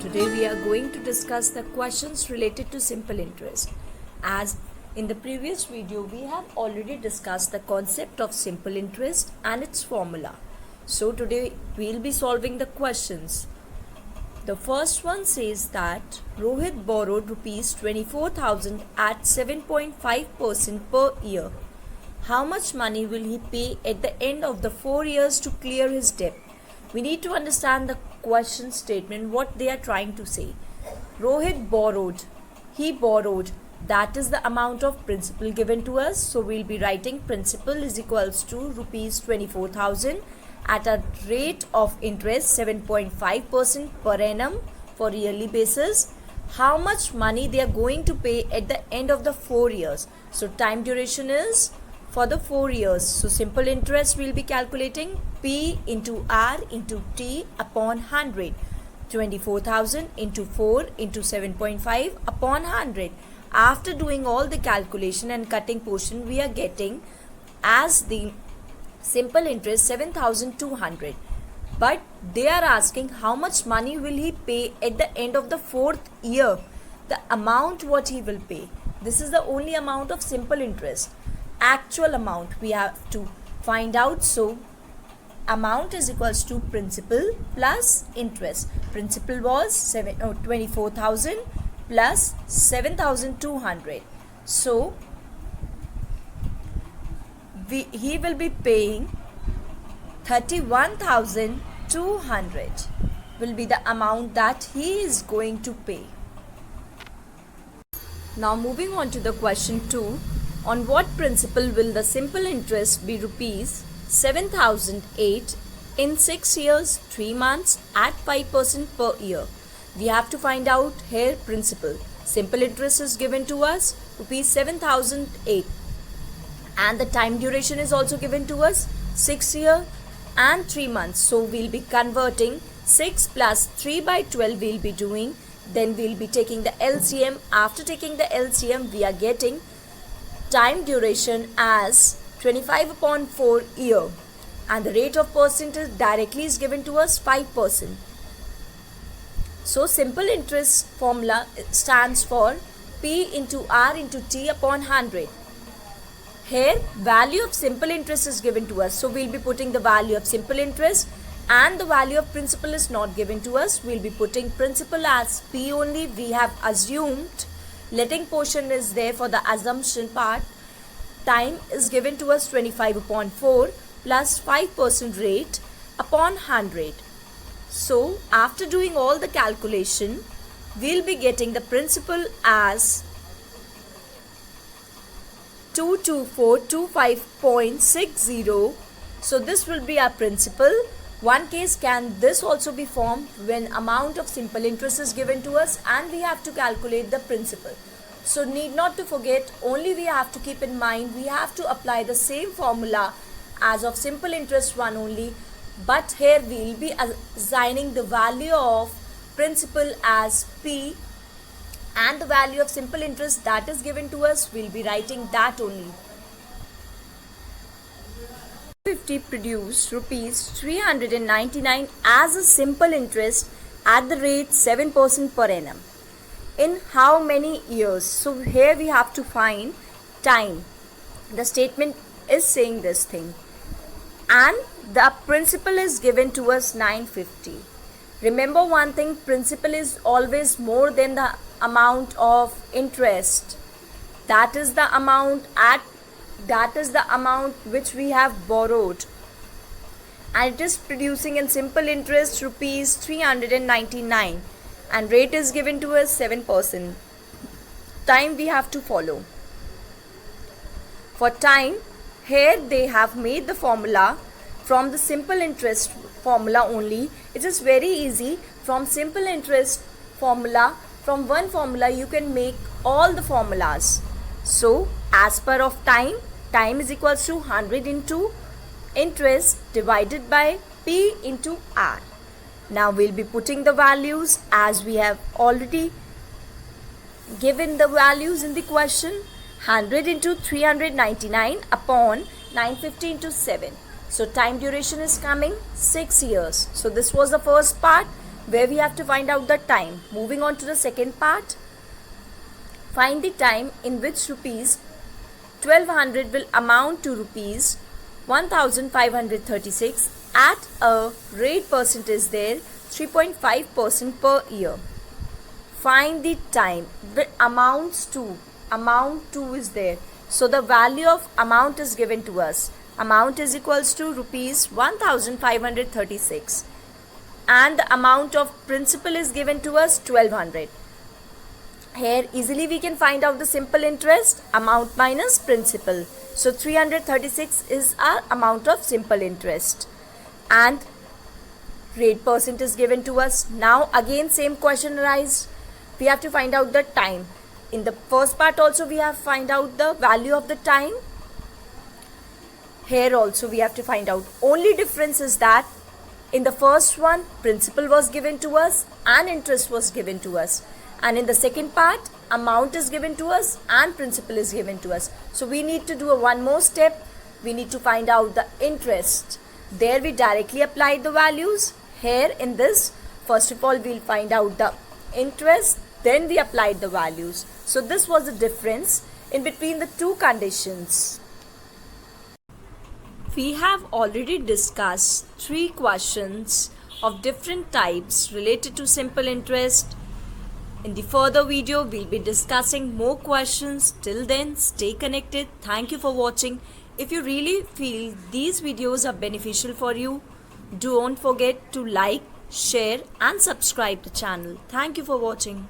Today we are going to discuss the questions related to simple interest. As in the previous video we have already discussed the concept of simple interest and its formula. So today we will be solving the questions. The first one says that Rohit borrowed rupees 24,000 at 7.5% per year. How much money will he pay at the end of the 4 years to clear his debt? We need to understand the question statement, what they are trying to say. Rohit borrowed, he borrowed, that is the amount of principal given to us. So we'll be writing principal is equals to rupees 24,000 at a rate of interest 7.5% per annum for yearly basis. How much money they are going to pay at the end of the 4 years? So time duration is for the 4 years. So simple interest will be calculating P into R into T upon 100. 24,000 into 4 into 7.5 upon 100. After doing all the calculation and cutting portion, we are getting as the simple interest 7,200. But they are asking how much money will he pay at the end of the 4th year. The amount what he will pay. This is the only amount of simple interest. Actual amount we have to find out. So amount is equals to principal plus interest. Principal was 24,000 plus 7,200. So he will be paying 31,200 will be the amount that he is going to pay. Now moving on to the question 2. On what principal will the simple interest be rupees 7,008 in 6 years, 3 months at 5% per year? We have to find out here principal. Simple interest is given to us rupees 7,008 and the time duration is also given to us 6 years and 3 months. So we'll be converting 6 plus 3 by 12 we'll be doing. Then we'll be taking the LCM. After taking the LCM we are getting time duration as 25 upon 4 year and the rate of percentage directly is given to us 5%. So simple interest formula stands for P into R into T upon 100. Here value of simple interest is given to us. So we'll be putting the value of simple interest and the value of principal is not given to us. We'll be putting principal as P only. We have assumed letting portion is there for the assumption part. Time is given to us 25 upon 4 plus 5% rate upon 100. So after doing all the calculation, we'll be getting the principal as 22425.60. So this will be our principal. One case can this also be formed when amount of simple interest is given to us and we have to calculate the principal. So need not to forget, only we have to keep in mind we have to apply the same formula as of simple interest one only, but here we will be assigning the value of principal as P and the value of simple interest that is given to us, we will be writing that only. 50 produced rupees 399 as a simple interest at the rate 7% per annum. In how many years? So here we have to find time. The statement is saying this thing. And the principal is given to us 950. Remember one thing, principal is always more than the amount of interest. That is the amount which we have borrowed. And it is producing in simple interest rupees 399. And rate is given to us 7%. Time we have to follow. For time, here they have made the formula from the simple interest formula only. It is very easy. From simple interest formula, from one formula you can make all the formulas. So as per of time, time is equals to 100 into interest divided by P into R. Now we'll be putting the values as we have already given the values in the question. 100 into 399 upon 950 into 7. So time duration is coming 6 years. So this was the first part. where we have to find out the time. Moving on to the second part, find the time in which rupees 1200 will amount to rupees 1536 at a rate percentage there 3.5% per year. Find the time that amounts to, amount to is there. So the value of amount is given to us. Amount is equals to rupees 1536 and the amount of principal is given to us 1200. Here easily we can find out the simple interest, amount minus principal. So 336 is our amount of simple interest and rate percent is given to us. Now again same question arises. We have to find out the time. In the first part also we have to find out the value of the time. Here also we have to find out. Only difference is that in the first one principal was given to us and interest was given to us, and in the second part amount is given to us and principal is given to us. So we need to do one more step. We need to find out the interest. There we directly apply the values. Here in this, first of all we'll find out the interest, then we applied the values. So this was the difference in between the two conditions. We have already discussed 3 questions of different types related to simple interest. In the further video, we'll be discussing more questions. Till then, stay connected. Thank you for watching. If you really feel these videos are beneficial for you, don't forget to like, share and subscribe the channel. Thank you for watching.